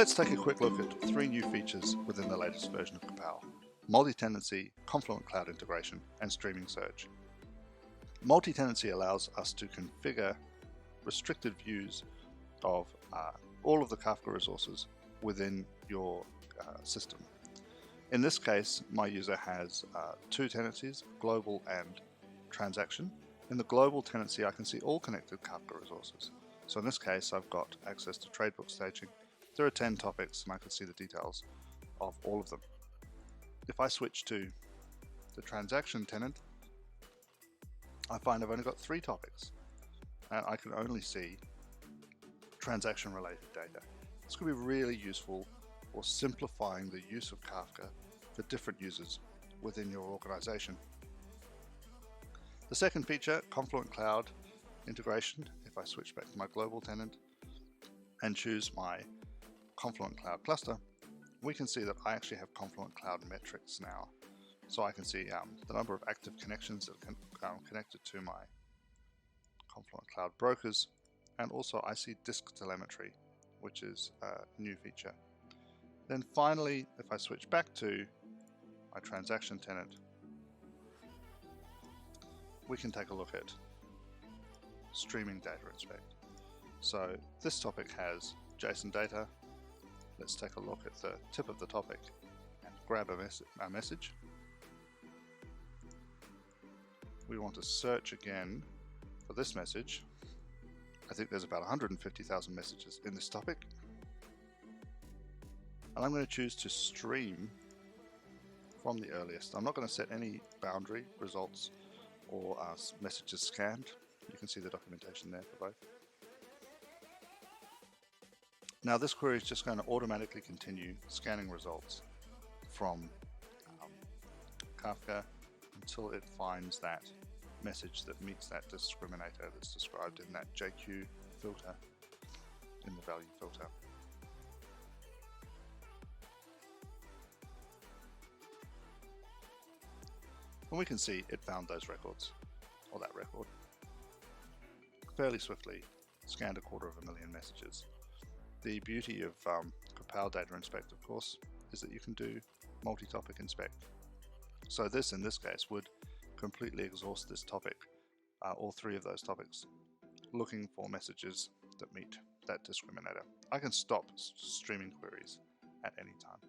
Let's take a quick look at 3 new features within the latest version of kPow: multi-tenancy, Confluent Cloud integration, and streaming search. Multi-tenancy allows us to configure restricted views of all of the Kafka resources within your system. In this case, my user has 2 tenancies, global and transaction. In the global tenancy, I can see all connected Kafka resources. So in this case, I've got access to tradebook staging. There are 10 topics, and I can see the details of all of them. If I switch to the transaction tenant, I find I've only got 3 topics, and I can only see transaction-related data. This could be really useful for simplifying the use of Kafka for different users within your organization. The second feature, Confluent Cloud integration. If I switch back to my global tenant and choose my Confluent Cloud cluster, we can see that I actually have Confluent Cloud metrics now. So I can see the number of active connections that are connected to my Confluent Cloud brokers, and also I see disk telemetry, which is a new feature. Then finally, if I switch back to my transaction tenant, we can take a look at streaming data inspect. So this topic has JSON data. Let's take a look at the tip of the topic and grab a message. We want to search again for this message. I think there's about 150,000 messages in this topic. And I'm going to choose to stream from the earliest. I'm not going to set any boundary results or messages scanned. You can see the documentation there for both. Now this query is just going to automatically continue scanning results from Kafka until it finds that message that meets that discriminator that's described in that JQ filter in the value filter. And we can see it found those records, or that record, fairly swiftly, scanned 250,000 messages. The beauty of kPow Data Inspect, of course, is that you can do multi-topic inspect. So this, in this case, would completely exhaust this topic, all 3 of those topics, looking for messages that meet that discriminator. I can stop streaming queries at any time.